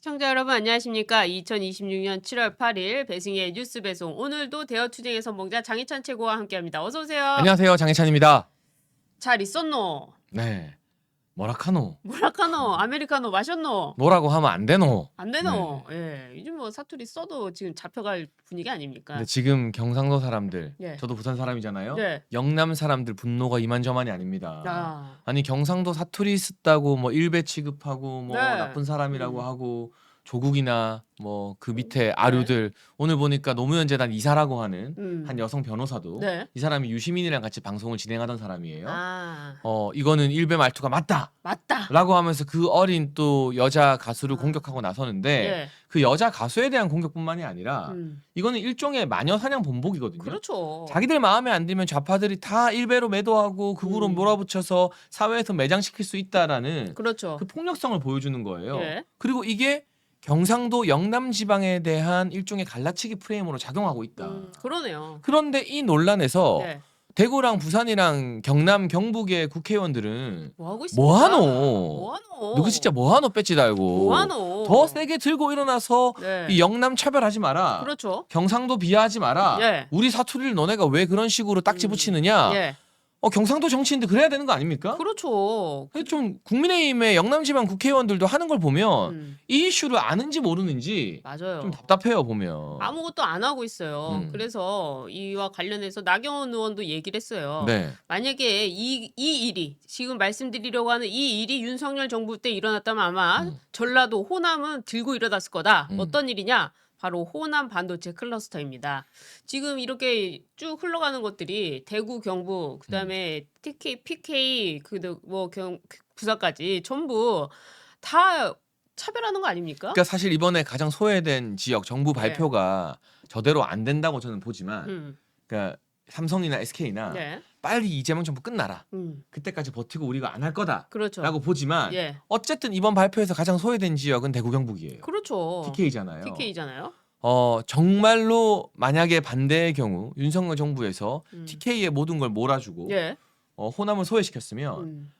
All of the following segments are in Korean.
시청자 여러분 안녕하십니까? 2026년 7월 8일 배승희의 뉴스 배송 오늘도 대여투쟁의 선봉자 장희찬 최고와 함께합니다. 어서 오세요. 안녕하세요, 장혜찬입니다. 잘 있었노? 네, 뭐라카노? 뭐라카노? 아메리카노 마셨노? 뭐라고 하면 안 되노? 안 되노? 예, 요즘 뭐 사투리 써도 지금 잡혀갈 분위기 아닙니까? 근데 지금 경상도 사람들, 예. 저도 부산 사람이잖아요. 네. 영남 사람들 분노가 이만저만이 아닙니다. 아, 아니 경상도 사투리 쓰다고 뭐 일배 취급하고 뭐 네. 나쁜 사람이라고 음. 하고 조국이나 뭐 그 밑에 아류들 오늘 보니까 노무현 재단 이사라고 하는 한 여성 변호사도 네. 이 사람이 유시민이랑 같이 방송을 진행하던 사람이에요. 아, 이거는 일배 말투가 맞다. 맞다. 라고 하면서 그 어린 또 여자 가수를 아. 공격하고 나서는데 예. 그 여자 가수에 대한 공격뿐만이 아니라 음. 이거는 일종의 마녀 사냥 본보기거든요. 그렇죠. 자기들 마음에 안 들면 좌파들이 다 일배로 매도하고 극우로 몰아붙여서 사회에서 매장시킬 수 있다라는 그렇죠. 그 폭력성을 보여주는 거예요. 예. 그리고 이게 경상도 영남 지방에 대한 일종의 갈라치기 프레임으로 작용하고 있다. 그러네요. 그런데 이 논란에서 네. 대구랑 부산이랑 경남 경북의 국회의원들은 뭐 하고 있습니까? 뭐하노? 뭐하노? 누구 진짜 뭐하노 배지 달고 뭐하노? 더 세게 들고 일어나서 네. 이 영남 차별하지 마라. 그렇죠. 경상도 비하하지 마라. 예. 우리 사투리를 너네가 왜 그런 식으로 딱지 붙이느냐. 예. 경상도 정치인들 그래야 되는 거 아닙니까? 그렇죠. 근데 좀 국민의힘의 영남지방 국회의원들도 하는 걸 보면 음, 이 이슈를 아는지 모르는지 맞아요. 좀 답답해요 보면. 아무것도 안 하고 있어요. 음. 그래서 이와 관련해서 나경원 의원도 얘기를 했어요. 네. 만약에 이 일이 지금 말씀드리려고 하는 이 일이 윤석열 정부 때 일어났다면 아마 전라도 호남은 들고 일어났을 거다. 어떤 일이냐? 바로 호남 반도체 클러스터입니다. 지금 이렇게 쭉 흘러가는 것들이 대구, 경북, 그다음에 TK, PK, 부산까지 전부 다 차별하는 거 아닙니까? 그러니까 사실 이번에 가장 소외된 지역 정부 네. 발표가 저대로 안 된다고 저는 보지만 그러니까 삼성이나 SK나 네. 빨리 이재명 정부 끝나라. 그때까지 버티고 우리가 안 할 거다라고 그렇죠. 보지만 예. 어쨌든 이번 발표에서 가장 소외된 지역은 대구 경북이에요. 그렇죠. TK잖아요. TK잖아요. 정말로 만약에 반대의 경우 윤석열 정부에서 음. TK의 모든 걸 몰아주고 예. 호남을 소외시켰으면 음.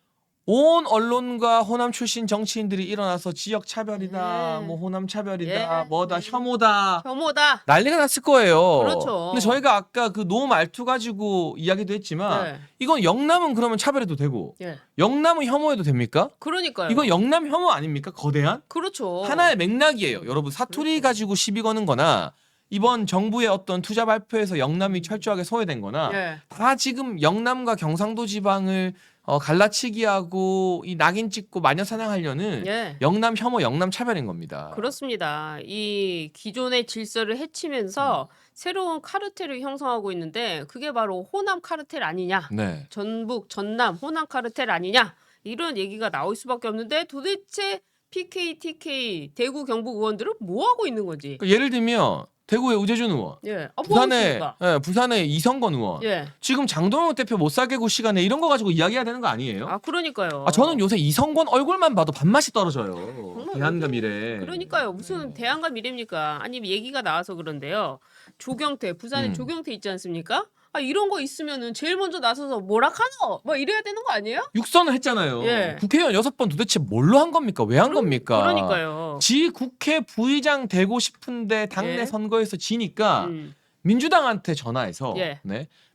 온 언론과 호남 출신 정치인들이 일어나서 지역 차별이다, 예. 뭐 호남 차별이다, 예. 뭐다 혐오다 혐오다. 난리가 났을 거예요. 그렇죠. 근데 저희가 아까 그 노 말투 가지고 이야기도 했지만 네. 이건 영남은 그러면 차별해도 되고 예. 영남은 혐오해도 됩니까? 그러니까요. 이건 영남 혐오 아닙니까? 거대한? 그렇죠. 하나의 맥락이에요. 여러분 사투리 가지고 시비 거는 거나 이번 정부의 어떤 투자 발표에서 영남이 철저하게 소외된 거나 예. 다 지금 영남과 경상도 지방을 갈라치기하고 이 낙인 찍고 마녀 사냥하려는 예. 영남 혐오, 영남 차별인 겁니다. 그렇습니다. 이 기존의 질서를 해치면서 새로운 카르텔을 형성하고 있는데 그게 바로 호남 카르텔 아니냐. 네. 전북, 전남, 호남 카르텔 아니냐. 이런 얘기가 나올 수밖에 없는데 도대체 PK, TK, 대구, 경북 의원들은 뭐 하고 있는 거지? 그러니까 예를 들면 대구의 우재준 의원, 예. 뭐 하고 있습니까? 부산의 이성건 의원, 예. 지금 장동혁 대표 못 사개구 시간에 이런 거 가지고 이야기해야 되는 거 아니에요? 그러니까요. 저는 요새 이성건 얼굴만 봐도 밥맛이 떨어져요. 정말 대한과 미래. 그러니까요. 무슨 대안과 미래입니까? 아니 얘기가 나와서 그런데요. 조경태, 부산에 조경태 있지 않습니까? 이런 거 있으면은 제일 먼저 나서서 뭐라 카노? 뭐 이래야 되는 거 아니에요? 육선을 했잖아요. 예. 국회의원 6번 도대체 뭘로 한 겁니까? 왜 한 겁니까? 그러니까요. 지 국회 부의장 되고 싶은데 당내 예. 선거에서 지니까 음, 민주당한테 전화해서 예.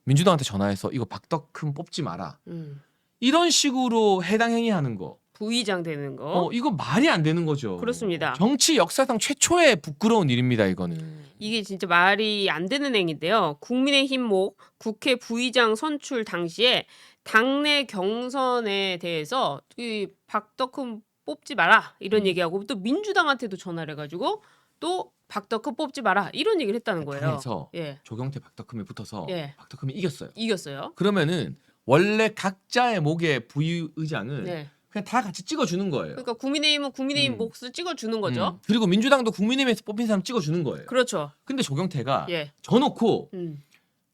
민주당한테 전화해서 이거 박덕흠 뽑지 마라. 음. 이런 식으로 해당 행위하는 거. 부의장 되는 거. 이거 말이 안 되는 거죠. 그렇습니다. 정치 역사상 최초의 부끄러운 일입니다, 이거는. 이게 진짜 말이 안 되는 행위인데요. 국민의힘 목 국회 부의장 선출 당시에 당내 경선에 대해서 이 박덕흠 뽑지 마라 이런 얘기하고 또 민주당한테도 전화를 해가지고 또 박덕흠 뽑지 마라 이런 얘기를 했다는 거예요. 당에서 예. 조경태 박덕흠이 붙어서 예. 박덕흠이 이겼어요. 이겼어요. 그러면은 원래 각자의 목의 부의장을 네. 그냥 다 같이 찍어주는 거예요. 그러니까 국민의힘은 국민의힘 몫을 찍어주는 거죠. 그리고 민주당도 국민의힘에서 뽑힌 사람 찍어주는 거예요. 그렇죠. 근데 조경태가 예. 져놓고 음.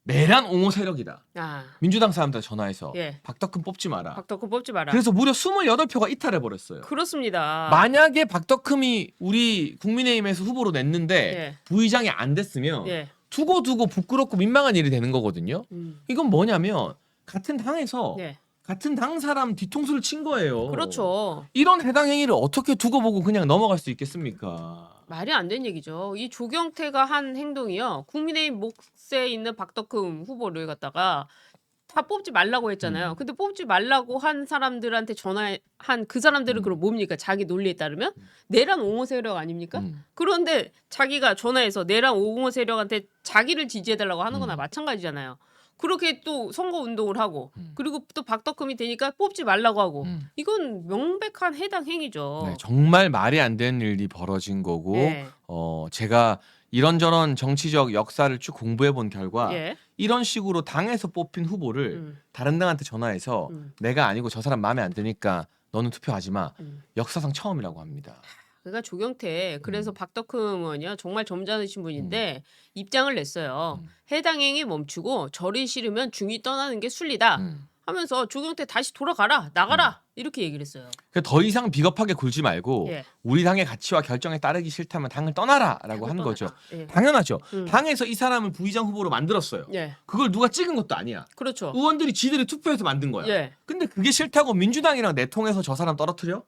내란 옹호 세력이다. 아. 민주당 사람들 전화해서 예. 박덕흠 뽑지 마라. 박덕흠 뽑지 마라. 그래서 무려 28표가 이탈해버렸어요. 그렇습니다. 만약에 박덕흠이 우리 국민의힘에서 후보로 냈는데 예. 부의장이 안 됐으면 예. 두고두고 부끄럽고 민망한 일이 되는 거거든요. 음. 이건 뭐냐면 같은 당에서 예. 같은 당 사람 뒤통수를 친 거예요. 그렇죠. 이런 해당 행위를 어떻게 두고 보고 그냥 넘어갈 수 있겠습니까? 말이 안 되는 얘기죠. 이 조경태가 한 행동이요. 국민의힘 몫에 있는 박덕흠 후보를 갖다가 다 뽑지 말라고 했잖아요. 근데 뽑지 말라고 한 사람들한테 전화한 그 사람들은 그럼 뭡니까? 자기 논리에 따르면 내란 옹호 세력 아닙니까? 그런데 자기가 전화해서 내란 옹호 세력한테 자기를 지지해달라고 하는 거나 마찬가지잖아요. 그렇게 또 선거 운동을 하고 그리고 또 박덕흠이 되니까 뽑지 말라고 하고 이건 명백한 해당 행위죠. 네, 정말 말이 안 되는 일이 벌어진 거고 예. 제가 이런저런 정치적 역사를 쭉 공부해 본 결과 예. 이런 식으로 당에서 뽑힌 후보를 다른 당한테 전화해서 내가 아니고 저 사람 마음에 안 드니까 너는 투표하지 마. 역사상 처음이라고 합니다. 그러니까 조경태 그래서 박덕흠 의원이요 정말 점잖으신 분인데 입장을 냈어요. 해당 행위 멈추고 절이 싫으면 중이 떠나는 게 순리다 하면서 조경태 다시 돌아가라 나가라 이렇게 얘기를 했어요. 더 이상 비겁하게 굴지 말고 예. 우리 당의 가치와 결정에 따르기 싫다면 당을 떠나라라고 당을 한 거죠. 떠나라. 예. 당연하죠. 당에서 이 사람을 부의장 후보로 만들었어요. 예. 그걸 누가 찍은 것도 아니야. 그렇죠. 의원들이 지들이 투표해서 만든 거야. 예. 근데 그게 싫다고 민주당이랑 내통해서 저 사람 떨어뜨려?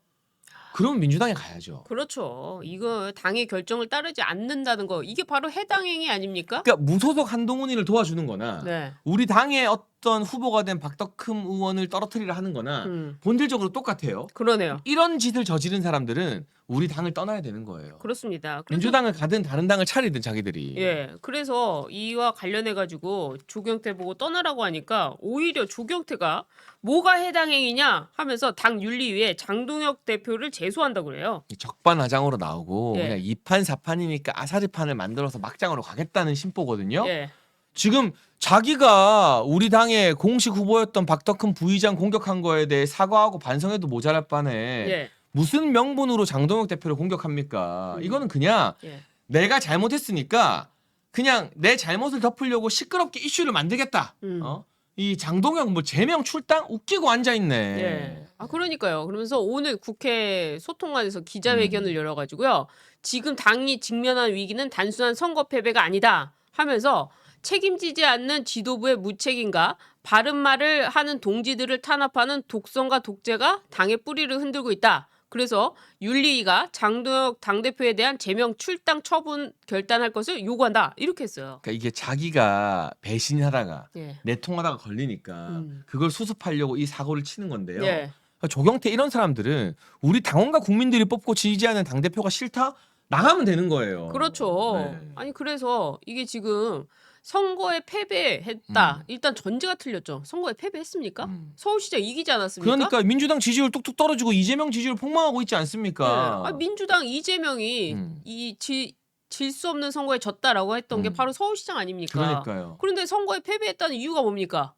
그럼 민주당에 가야죠. 그렇죠. 이거 당의 결정을 따르지 않는다는 거 이게 바로 해당 행위 아닙니까? 그러니까 무소속 한동훈이를 도와주는 거나 네. 우리 당의 어떤 후보가 된 박덕흠 의원을 떨어뜨리려 하는 거나 본질적으로 똑같아요. 그러네요. 이런 짓을 저지른 사람들은 우리 당을 떠나야 되는 거예요. 그렇습니다. 그래서 민주당을 가든 다른 당을 차리든 자기들이. 예, 그래서 이와 관련해 가지고 조경태 보고 떠나라고 하니까 오히려 조경태가 뭐가 해당 행위냐 하면서 당 윤리위에 장동혁 대표를 제소한다고 그래요. 적반하장으로 나오고 예. 그냥 2판 4판이니까 아사리판을 만들어서 막장으로 가겠다는 심보거든요. 예, 지금 자기가 우리 당의 공식 후보였던 박덕흠 부의장 공격한 거에 대해 사과하고 반성해도 모자랄 바네. 예, 무슨 명분으로 장동혁 대표를 공격합니까? 이거는 그냥 예. 내가 잘못했으니까 그냥 내 잘못을 덮으려고 시끄럽게 이슈를 만들겠다. 이 장동혁 뭐 제명 출당 웃기고 앉아 있네. 예. 아 그러니까요. 그러면서 오늘 국회 소통관에서 기자회견을 열어가지고요. 지금 당이 직면한 위기는 단순한 선거 패배가 아니다 하면서 책임지지 않는 지도부의 무책임과 바른 말을 하는 동지들을 탄압하는 독선과 독재가 당의 뿌리를 흔들고 있다. 그래서 윤리위가 장동혁 당대표에 대한 제명 출당 처분 결단할 것을 요구한다. 이렇게 했어요. 그러니까 이게 자기가 배신하다가 예. 내통하다가 걸리니까 그걸 수습하려고 이 사고를 치는 건데요. 예. 그러니까 조경태 이런 사람들은 우리 당원과 국민들이 뽑고 지지하는 당대표가 싫다? 나가면 되는 거예요. 그렇죠. 네. 아니 그래서 이게 지금 선거에 패배했다. 일단 전제가 틀렸죠. 선거에 패배했습니까? 서울시장 이기지 않았습니까? 그러니까 민주당 지지율 뚝뚝 떨어지고 이재명 지지율 폭망하고 있지 않습니까? 네. 아, 민주당 이재명이 질 수 없는 선거에 졌다라고 했던 게 바로 서울시장 아닙니까? 그러니까요. 그런데 선거에 패배했다는 이유가 뭡니까?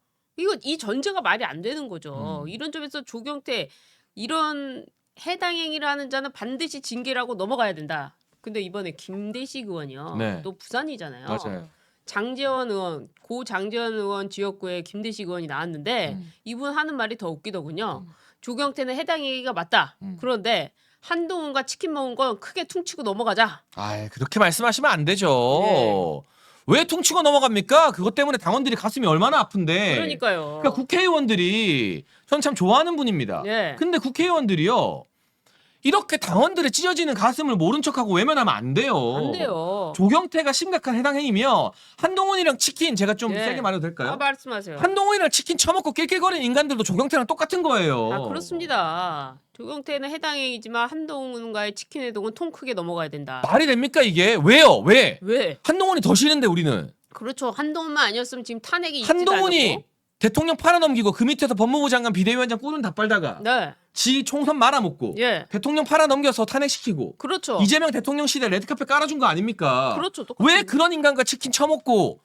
이 전제가 말이 안 되는 거죠. 이런 점에서 조경태 이런 해당 행위를 하는 자는 반드시 징계라고 넘어가야 된다. 근데 이번에 김대식 의원이요. 네. 또 부산이잖아요. 맞아요. 장제원 의원, 고 장제원 의원 지역구에 김대식 의원이 나왔는데 이분 하는 말이 더 웃기더군요. 조경태는 해당 얘기가 맞다. 그런데 한동훈과 치킨 먹은 건 크게 퉁치고 넘어가자. 아, 그렇게 말씀하시면 안 되죠. 네. 왜 퉁치고 넘어갑니까? 그것 때문에 당원들이 가슴이 얼마나 아픈데. 그러니까요. 그러니까 국회의원들이 전 참 좋아하는 분입니다. 네. 근데 국회의원들이요. 이렇게 당원들의 찢어지는 가슴을 모른 척하고 외면하면 안 돼요. 안 돼요. 조경태가 심각한 해당 행위며 한동훈이랑 치킨 제가 좀 네. 세게 말해도 될까요? 아, 말씀하세요. 한동훈이랑 치킨 처먹고 낄낄거리는 인간들도 조경태랑 똑같은 거예요. 아, 그렇습니다. 조경태는 해당 행위지만 한동훈과의 치킨 회동은 통 크게 넘어가야 된다. 말이 됩니까 이게? 왜요? 왜? 왜? 한동훈이 더 싫은데 우리는. 그렇죠. 한동훈만 아니었으면 지금 탄핵이 있지도 한동훈이 않았고. 대통령 팔아넘기고 그 밑에서 법무부 장관 비대위원장 꿀은 다 빨다가 네. 지 총선 말아먹고 예. 대통령 팔아넘겨서 탄핵시키고 그렇죠. 이재명 대통령 시대 레드카펫 깔아준 거 아닙니까? 그렇죠. 왜 그런 인간과 치킨 처먹고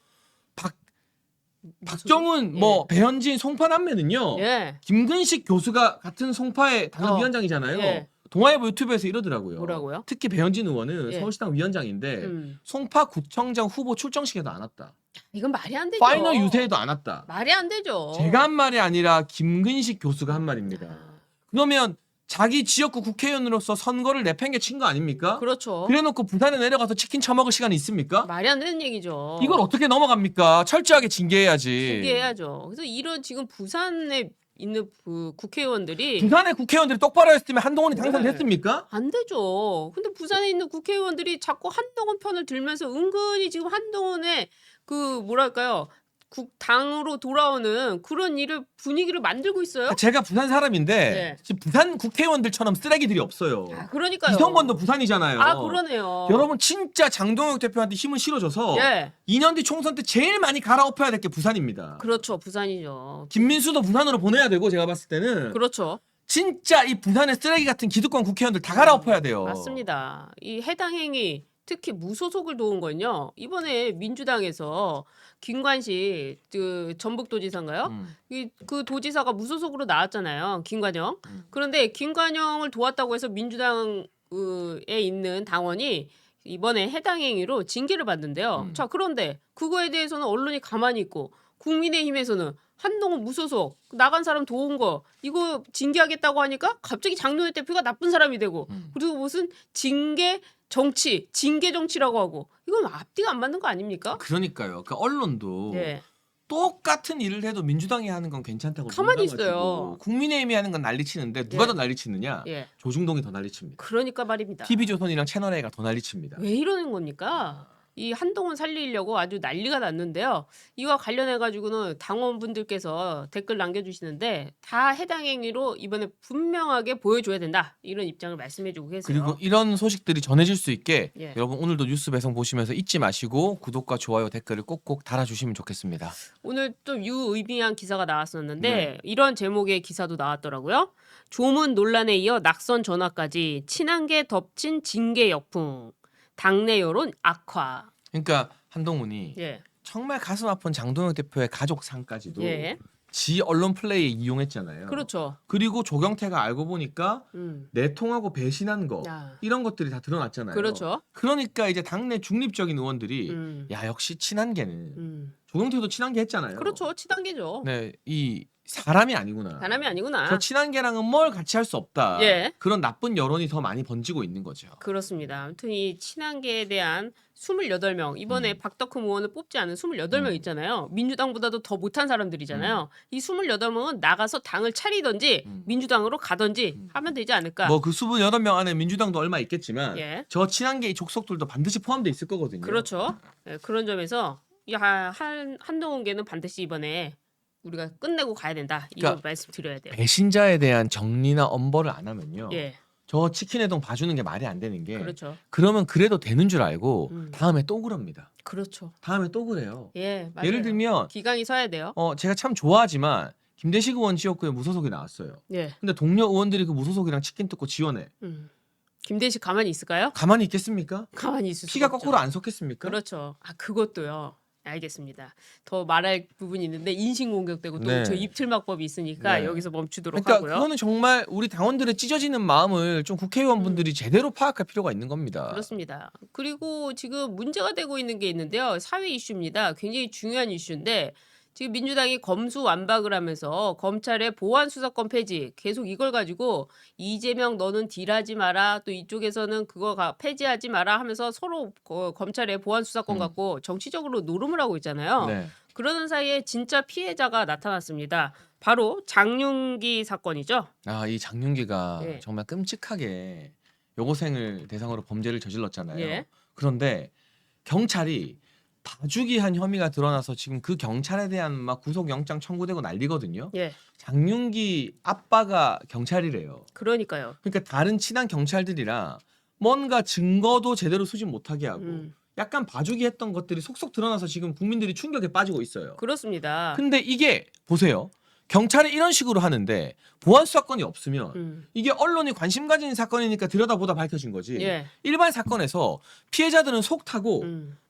박정훈 뭐 배현진 송파 남매는요. 예. 김근식 교수가 같은 송파의 당협위원장이잖아요. 예. 동아일보 유튜브에서 이러더라고요. 뭐라고요? 특히 배현진 의원은 예. 서울시당 위원장인데 음. 송파 구청장 후보 출정식에도 안 왔다. 이건 말이 안 되죠. 파이널 유세에도 안 왔다. 말이 안 되죠. 제가 한 말이 아니라 김근식 교수가 한 말입니다. 그러면 자기 지역구 국회의원으로서 선거를 내팽개친 거 아닙니까? 그렇죠. 그래놓고 부산에 내려가서 치킨 처먹을 시간이 있습니까? 말이 안 되는 얘기죠. 이걸 어떻게 넘어갑니까? 철저하게 징계해야지. 징계해야죠. 그래서 이런 지금 부산의 있는 그 국회의원들이 부산의 국회의원들이 똑바로 했으면 한동훈이 네. 당선됐습니까? 안 되죠. 근데 부산에 있는 국회의원들이 자꾸 한동훈 편을 들면서 은근히 지금 한동훈의 그 뭐랄까요? 당으로 돌아오는 그런 일을 분위기를 만들고 있어요. 제가 부산 사람인데 네. 지금 부산 국회의원들처럼 쓰레기들이 없어요. 아, 그러니까요. 이성건도 부산이잖아요. 아, 그러네요. 여러분 진짜 장동혁 대표한테 힘을 실어줘서 예. 2년 뒤 총선 때 제일 많이 갈아엎어야 될 게 부산입니다. 그렇죠. 부산이죠. 김민수도 부산으로 보내야 되고 제가 봤을 때는 그렇죠. 진짜 이 부산의 쓰레기 같은 기득권 국회의원들 다 갈아엎어야 돼요. 맞습니다. 이 해당 행위 특히 무소속을 도운 건요. 이번에 민주당에서 김관식 그 전북도지사인가요? 그 도지사가 무소속으로 나왔잖아요. 김관영. 그런데 김관영을 도왔다고 해서 민주당에 있는 당원이 이번에 해당 행위로 징계를 받는데요. 자, 그런데 그거에 대해서는 언론이 가만히 있고 국민의힘에서는 한동훈 무소속 나간 사람 도운 거 이거 징계하겠다고 하니까 갑자기 장동혁 대표가 나쁜 사람이 되고 그리고 무슨 징계 정치라고 하고 이건 앞뒤가 안 맞는 거 아닙니까? 그러니까요. 그 언론도 네. 똑같은 일을 해도 민주당이 하는 건 괜찮다고 가만히 생각하고 있어요. 국민의힘이 하는 건 난리치는데 누가 예. 더 난리치느냐? 예. 조중동이 더 난리칩니다. 그러니까 말입니다. TV조선이랑 채널A가 더 난리칩니다. 왜 이러는 겁니까? 이 한동훈 살리려고 아주 난리가 났는데요. 이와 관련해 가지고는 당원분들께서 댓글 남겨주시는데 다 해당 행위로 이번에 분명하게 보여줘야 된다 이런 입장을 말씀해주고 계세요. 그리고 이런 소식들이 전해질 수 있게 예. 여러분 오늘도 뉴스 배송 보시면서 잊지 마시고 구독과 좋아요 댓글을 꼭꼭 달아주시면 좋겠습니다. 오늘 또 유의미한 기사가 나왔었는데 네. 이런 제목의 기사도 나왔더라고요. 조문 논란에 이어 낙선 전화까지 친한계 덮친 징계 역풍. 당내 여론 악화. 그러니까 한동훈이 예. 정말 가슴 아픈 장동혁 대표의 가족상까지도 예. 지 언론 플레이에 이용했잖아요. 그렇죠. 그리고 조경태가 알고 보니까 음. 내통하고 배신한 거 야. 이런 것들이 다 드러났잖아요. 그렇죠. 그러니까 이제 당내 중립적인 의원들이 음. 역시 친한계는 음. 조경태도 친한계 했잖아요. 그렇죠. 친한계죠. 네, 이 사람이 아니구나. 사람이 아니구나. 저 친한계랑은 뭘 같이 할 수 없다. 예. 그런 나쁜 여론이 더 많이 번지고 있는 거죠. 그렇습니다. 아무튼 이 친한계에 대한 28명 이번에 박덕흠 의원을 뽑지 않은 28명 있잖아요. 민주당보다도 더 못한 사람들이잖아요. 이 28명은 나가서 당을 차리든지 민주당으로 가든지 하면 되지 않을까. 뭐 그 28명 안에 민주당도 얼마 있겠지만 예. 저 친한계 이 족속들도 반드시 포함돼 있을 거거든요. 그렇죠. 예, 그런 점에서 이 한동훈계는 반드시 이번에 우리가 끝내고 가야 된다. 이거 그러니까 말씀드려야 돼요. 배신자에 대한 정리나 엄벌을 안 하면요. 예. 저 치킨회동 봐주는 게 말이 안 되는 게 그렇죠. 그러면 그래도 되는 줄 알고 음. 다음에 또 그럽니다. 그렇죠. 다음에 또 그래요. 예, 맞아요. 예를 들면 기강이 서야 돼요. 제가 참 좋아하지만 김대식 의원 지역구에 무소속이 나왔어요. 예. 근데 동료 의원들이 그 무소속이랑 치킨 뜯고 지원해. 김대식 가만히 있을까요? 가만히 있겠습니까? 가만히 있을 피가 수가 없죠. 거꾸로 안 섞겠습니까? 그렇죠. 아, 그것도요. 알겠습니다. 더 말할 부분이 있는데 인신공격되고 또 네. 저 입틀막법이 있으니까 네. 여기서 멈추도록 그러니까 하고요. 그거는 정말 우리 당원들의 찢어지는 마음을 좀 국회의원분들이 제대로 파악할 필요가 있는 겁니다. 그렇습니다. 그리고 지금 문제가 되고 있는 게 있는데요. 사회 이슈입니다. 굉장히 중요한 이슈인데 지금 민주당이 검수완박을 하면서 검찰의 보안수사권 폐지 계속 이걸 가지고 이재명 너는 딜하지 마라 또 이쪽에서는 그거 폐지하지 마라 하면서 서로 검찰의 보안수사권 갖고 정치적으로 노름을 하고 있잖아요. 네. 그러는 사이에 진짜 피해자가 나타났습니다. 바로 장윤기 사건이죠. 이 장윤기가 네. 정말 끔찍하게 여고생을 대상으로 범죄를 저질렀잖아요. 예. 그런데 경찰이 봐주기한 혐의가 드러나서 지금 그 경찰에 대한 막 구속영장 청구되고 난리거든요. 예. 장윤기 아빠가 경찰이래요. 그러니까요. 그러니까 다른 친한 경찰들이랑 뭔가 증거도 제대로 수집 못하게 하고 약간 봐주기 했던 것들이 속속 드러나서 지금 국민들이 충격에 빠지고 있어요. 그렇습니다. 근데 이게 보세요. 경찰이 이런 식으로 하는데 보안 수사권이 없으면 이게 언론이 관심 가진 사건이니까 들여다보다 밝혀진 거지. 예. 일반 사건에서 피해자들은 속 타고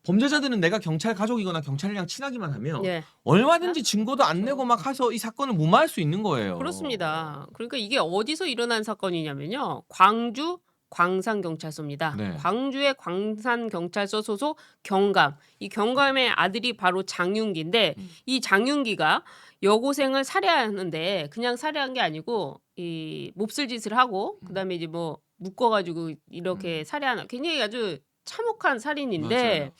범죄자들은 내가 경찰 가족이거나 경찰이랑 친하기만 하면 예. 얼마든지 증거도 안 내고 막 해서 이 사건을 무마할 수 있는 거예요. 그렇습니다. 그러니까 이게 어디서 일어난 사건이냐면요. 광주 광산경찰서입니다. 네. 광주의 광산경찰서 소속 경감. 이 경감의 아들이 바로 장윤기인데 이 장윤기가 여고생을 살해하는데 그냥 살해한 게 아니고 이 몹쓸 짓을 하고 그다음에 이제 뭐 묶어가지고 이렇게 살해하는 굉장히 아주 참혹한 살인인데 맞아요.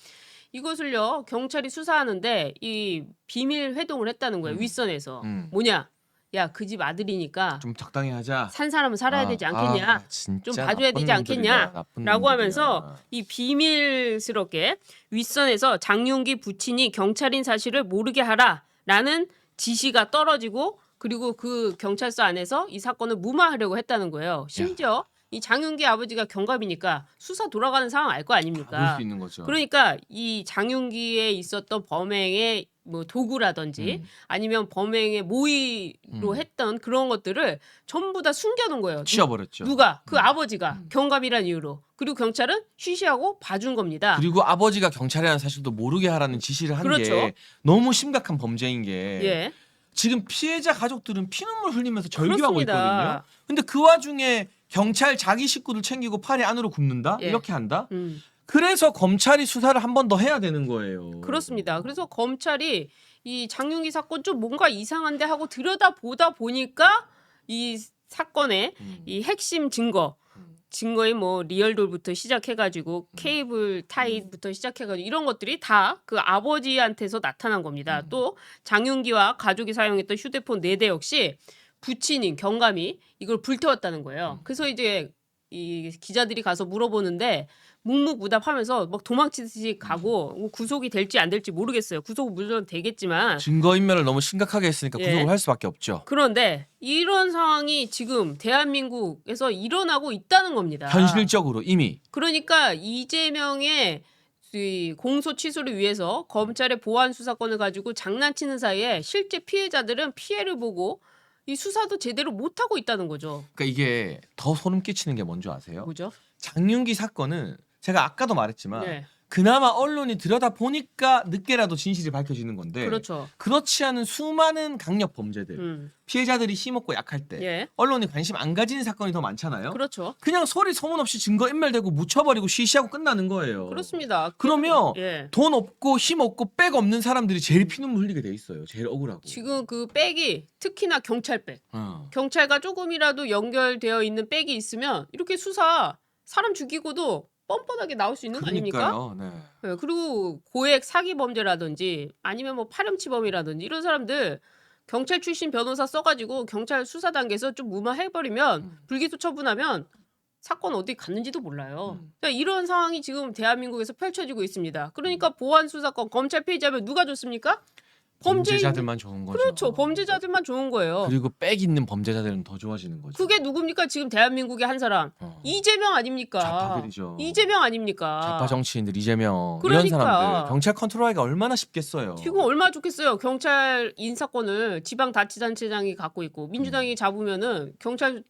이것을요 경찰이 수사하는데 이 비밀 회동을 했다는 거예요. 윗선에서. 뭐냐? 야, 그 집 아들이니까 좀 적당히 하자. 산 사람은 살아야 되지 않겠냐? 진짜 좀 봐줘야 되지 나쁜 놈들이야, 않겠냐? 나쁜 라고 놈들이야. 하면서 이 비밀스럽게 윗선에서 장윤기 부친이 경찰인 사실을 모르게 하라라는 지시가 떨어지고 그리고 그 경찰서 안에서 이 사건을 무마하려고 했다는 거예요. 심지어 이 장윤기 아버지가 경감이니까 수사 돌아가는 상황 알 거 볼 아닙니까? 수 있는 거죠. 그러니까 이 장윤기에 있었던 범행의 뭐 도구라든지 아니면 범행의 모의로 했던 그런 것들을 전부 다 숨겨놓은 거예요. 치워버렸죠. 누가? 그 아버지가 경감이란 이유로. 그리고 경찰은 쉬쉬하고 봐준 겁니다. 그리고 아버지가 경찰이라는 사실도 모르게 하라는 지시를 한 게 그렇죠. 너무 심각한 범죄인 게 예. 지금 피해자 가족들은 피눈물 흘리면서 절규하고 그렇습니다. 있거든요. 근데 그 와중에 경찰 자기 식구들 챙기고 팔이 안으로 굽는다? 예. 이렇게 한다? 음. 그래서 검찰이 수사를 한 번 더 해야 되는 거예요. 그렇습니다. 그래서 검찰이 이 장윤기 사건 좀 뭔가 이상한데 하고 들여다보다 보니까 이 사건의 이 핵심 증거인 뭐 리얼돌부터 시작해가지고 케이블 타이부터 시작해가지고 이런 것들이 다 그 아버지한테서 나타난 겁니다. 또 장윤기와 가족이 사용했던 휴대폰 4대 역시 부친인 경감이 이걸 불태웠다는 거예요. 그래서 이제 이 기자들이 가서 물어보는데 묵묵부답하면서 막 도망치듯이 가고 뭐 구속이 될지 안 될지 모르겠어요. 구속 물론 되겠지만 증거인멸을 너무 심각하게 했으니까 예. 구속을 할 수밖에 없죠. 그런데 이런 상황이 지금 대한민국에서 일어나고 있다는 겁니다. 현실적으로 이미. 그러니까 이재명의 이 공소 취소를 위해서 검찰의 보안 수사권을 가지고 장난치는 사이에 실제 피해자들은 피해를 보고 이 수사도 제대로 못 하고 있다는 거죠. 그러니까 이게 더 소름 끼치는 게 뭔지 아세요? 뭐죠? 장윤기 사건은 제가 아까도 말했지만 네, 그나마 언론이 들여다 보니까 늦게라도 진실이 밝혀지는 건데 그렇죠. 그렇지 않은 수많은 강력 범죄들 피해자들이 힘없고 약할 때 예, 언론이 관심 안 가지는 사건이 더 많잖아요. 그렇죠. 그냥 소리 소문 없이 증거 인멸되고 묻혀버리고 쉬쉬하고 끝나는 거예요. 그렇습니다. 그러면 예. 돈 없고 힘 없고 백 없는 사람들이 제일 피눈물 흘리게 돼 있어요. 제일 억울하고. 지금 그 백이 특히나 경찰백. 어. 경찰과 조금이라도 연결되어 있는 백이 있으면 이렇게 수사 사람 죽이고도 뻔뻔하게 나올 수 있는 거 아닙니까? 그러니까요. 네. 네, 그리고 고액 사기 범죄라든지 아니면 뭐 파렴치범이라든지 이런 사람들 경찰 출신 변호사 써가지고 경찰 수사 단계에서 좀 무마해버리면 불기소 처분하면 사건 어디 갔는지도 몰라요. 그러니까 이런 상황이 지금 대한민국에서 펼쳐지고 있습니다. 그러니까 보안 수사권 검찰 피의자면 누가 좋습니까? 범죄자들만 좋은 거죠. 그렇죠. 범죄자들만 좋은 거예요. 그리고 백 있는 범죄자들은 더 좋아지는 거죠. 그게 누굽니까? 지금 대한민국의 한 사람. 이재명 아닙니까? 좌파들이죠. 이재명 아닙니까? 좌파 정치인들 이재명 그러니까. 이런 사람들 경찰 컨트롤하기가 얼마나 쉽겠어요. 지금 얼마나 좋겠어요. 경찰 인사권을 지방자치단체장이 갖고 있고 민주당이 잡으면은 경찰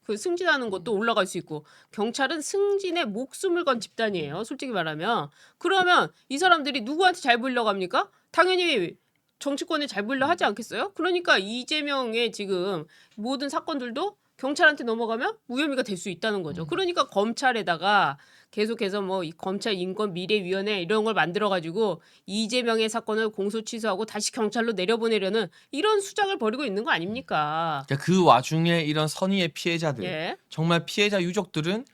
그 승진하는 것도 올라갈 수 있고 경찰은 승진에 목숨을 건 집단이에요. 솔직히 말하면 그러면 이 사람들이 누구한테 잘 보이려고 합니까? 당연히 정치권에 잘 보이려 하지 않겠어요? 그러니까 이재명의 지금 모든 사건들도 경찰한테 넘어가면 무혐의가 될 수 있다는 거죠. 그러니까 검찰에다가 계속해서 뭐 이 검찰 인권 미래위원회 이런 걸 만들어 가지고 이재명의 사건을 공소 취소하고 다시 경찰로 내려보내려는 이런 수작을 벌이고 있는 거 아닙니까? 그러니까 그 와중에 이런 선의의 피해자들 예. 정말 피해자 유족들은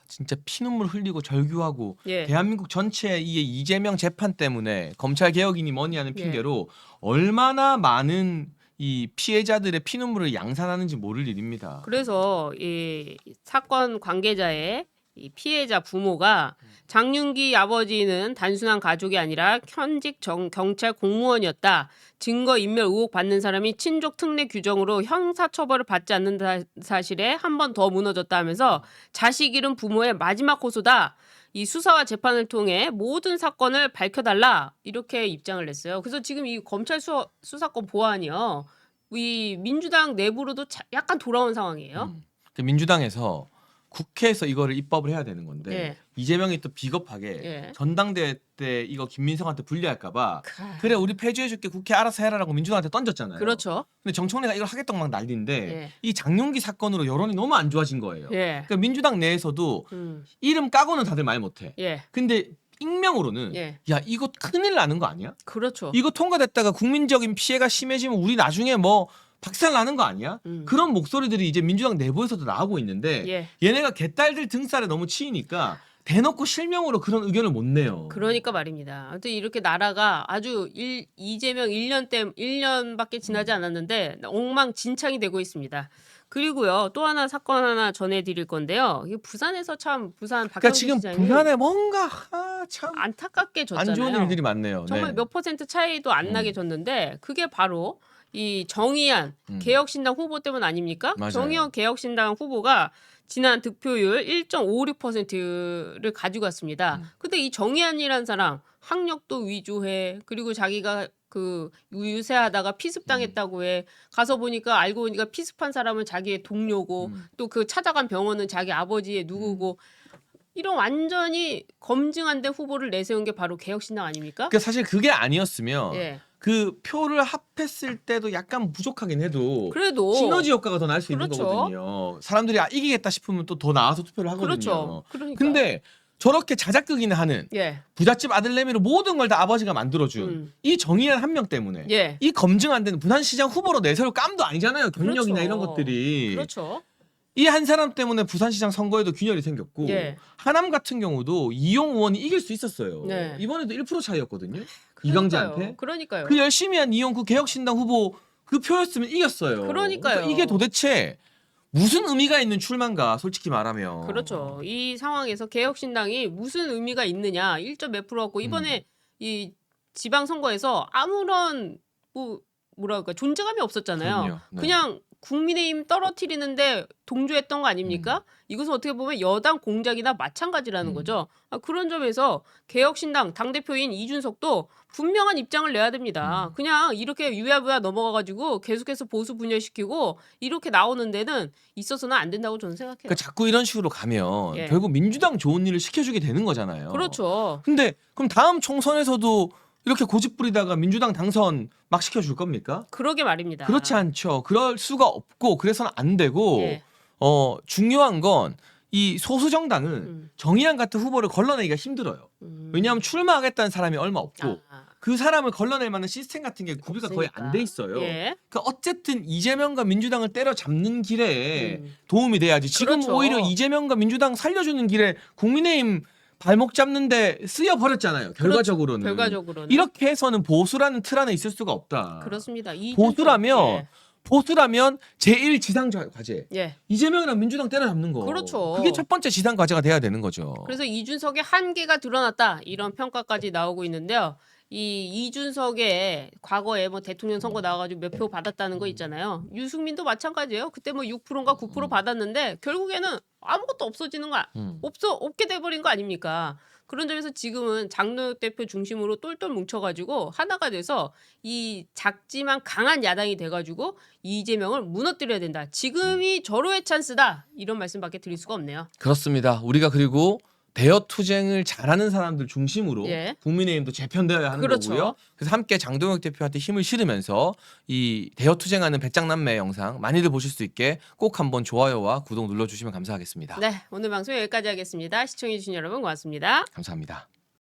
진짜 피눈물 흘리고 절규하고 예. 대한민국 전체의 이 이재명 재판 때문에 검찰 개혁이니 뭐니 하는 예. 핑계로 얼마나 많은 이 피해자들의 피눈물을 양산하는지 모를 일입니다. 그래서 이 사건 관계자의 이 피해자 부모가 장윤기 아버지는 단순한 가족이 아니라 현직 경찰 공무원이었다. 증거인멸 의혹 받는 사람이 친족 특례 규정으로 형사처벌을 받지 않는 사실에 한 번 더 무너졌다 하면서 자식 잃은 부모의 마지막 호소다. 이 수사와 재판을 통해 모든 사건을 밝혀달라 이렇게 입장을 냈어요. 그래서 지금 이 검찰 수사권 보안이요. 이 민주당 내부로도 약간 돌아온 상황이에요. 그 민주당에서 국회에서 이거를 입법을 해야 되는 건데 예. 이재명이 또 비겁하게 예. 전당대회 때 이거 김민성한테 불리할까봐 그래 우리 폐지해줄게 국회 알아서 해라라고 민주당한테 던졌잖아요. 그렇죠. 근데 정청래가 이걸 하겠다고 막 난리인데 예. 이 장윤기 사건으로 여론이 너무 안 좋아진 거예요. 예. 그러니까 민주당 내에서도 이름 까고는 다들 말 못해. 예. 근데 익명으로는 예. 야 이거 큰일 나는 거 아니야? 그렇죠. 이거 통과됐다가 국민적인 피해가 심해지면 우리 나중에 뭐 박살 나는 거 아니야? 그런 목소리들이 이제 민주당 내부에서도 나오고 있는데 예. 얘네가 개딸들 등살에 너무 치이니까 대놓고 실명으로 그런 의견을 못 내요. 그러니까 말입니다. 아무튼 이렇게 나라가 아주 이재명 1년밖에 지나지 않았는데 엉망진창이 되고 있습니다. 그리고요, 또 하나 사건 하나 전해드릴 건데요. 이게 부산에서 참 부산 그러니까 박형준 지금 시장이 부산에 뭔가 참 안타깝게 안 좋은 졌잖아요. 일들이 많네요. 정말 네. 몇 퍼센트 차이도 안 나게 졌는데 그게 바로 이 정의안 개혁신당 후보 때문 아닙니까? 맞아요. 정의안 개혁신당 후보가 지난 득표율 1.56%를 가지고 왔습니다. 근데 이 정의안이라는 사람 학력도 위조해. 그리고 자기가 그 유세하다가 피습당했다고 해. 가서 보니까 알고 보니까 피습한 사람은 자기의 동료고 또 그 찾아간 병원은 자기 아버지의 누구고 이런 완전히 검증 안 된 후보를 내세운 게 바로 개혁신당 아닙니까? 그러니까 사실 그게 아니었으면 예. 그 표를 합했을 때도 약간 부족하긴 해도 그래도 시너지 효과가 더 날 수 있는 그렇죠. 거거든요. 사람들이 이기겠다 싶으면 또 더 나와서 투표를 하거든요. 그렇죠. 그러니까. 근데 저렇게 자작극이나 하는 예. 부잣집 아들 내미로 모든 걸 다 아버지가 만들어준 이 정의한 한 명 때문에 예. 이 검증 안 되는 부산시장 후보로 내세울 깜도 아니잖아요. 경력이나 그렇죠. 이런 것들이. 그렇죠. 이 한 사람 때문에 부산시장 선거에도 균열이 생겼고 예. 하남 같은 경우도 이용 의원이 이길 수 있었어요. 네. 이번에도 1% 차이였거든요. 그러니까요. 이강재한테. 그러니까요. 그 열심히 한 이용 그 개혁신당 후보 그 표였으면 이겼어요. 그러니까요. 그러니까 이게 도대체 무슨 의미가 있는 출마인가 솔직히 말하면. 그렇죠. 이 상황에서 개혁신당이 무슨 의미가 있느냐. 1점 몇 프로 갖고 이번에 이 지방선거에서 아무런 뭐랄까 존재감이 없었잖아요. 그럼요. 네. 그냥 국민의힘 떨어뜨리는데 동조했던 거 아닙니까? 이것은 어떻게 보면 여당 공작이나 마찬가지라는 거죠. 그런 점에서 개혁신당 당대표인 이준석도 분명한 입장을 내야 됩니다. 그냥 이렇게 유야부야 넘어가가지고 계속해서 보수 분열시키고 이렇게 나오는 데는 있어서는 안 된다고 저는 생각해요. 그러니까 자꾸 이런 식으로 가면 예. 결국 민주당 좋은 일을 시켜주게 되는 거잖아요. 그렇죠. 근데 그럼 다음 총선에서도 이렇게 고집 부리다가 민주당 당선 막 시켜줄 겁니까? 그러게 말입니다. 그렇지 않죠. 그럴 수가 없고 그래서는 안 되고 예. 중요한 건 이 소수 정당은 정의안 같은 후보를 걸러내기가 힘들어요. 왜냐하면 출마하겠다는 사람이 얼마 없고 그 사람을 걸러낼 만한 시스템 같은 게 구비가 거의 안 돼 있어요. 예. 그러니까 어쨌든 이재명과 민주당을 때려잡는 길에 도움이 돼야지. 지금 그렇죠. 오히려 이재명과 민주당 살려주는 길에 국민의힘 발목 잡는데 쓰여 버렸잖아요. 결과적으로는. 결과적으로는. 이렇게 해서는 보수라는 틀 안에 있을 수가 없다. 그렇습니다. 보수라면 보수라면 제1 지상 과제. 예. 이재명이랑 민주당 때려잡는 거. 그렇죠. 그게 첫 번째 지상 과제가 돼야 되는 거죠. 그래서 이준석의 한계가 드러났다 이런 평가까지 나오고 있는데요. 이 이준석의 과거에 뭐 대통령 선거 나와가지고 몇 표 받았다는 거 있잖아요. 유승민도 마찬가지예요. 그때 뭐 6%인가 9% 받았는데 결국에는 아무것도 없어지는 거 없게 돼버린 거 아닙니까? 그런 점에서 지금은 장로혁 대표 중심으로 똘똘 뭉쳐가지고 하나가 돼서 이 작지만 강한 야당이 돼가지고 이재명을 무너뜨려야 된다. 지금이 절호의 찬스다. 이런 말씀밖에 드릴 수가 없네요. 그렇습니다. 우리가 그리고 대여 투쟁을 잘하는 사람들 중심으로 예. 국민의힘도 재편되어야 하는 그렇죠. 거고요. 그래서 함께 장동혁 대표한테 힘을 실으면서 이 대여 투쟁하는 배짱남매 영상 많이들 보실 수 있게 꼭 한번 좋아요와 구독 눌러주시면 감사하겠습니다. 네, 오늘 방송 여기까지 하겠습니다. 시청해주신 여러분 고맙습니다. 감사합니다.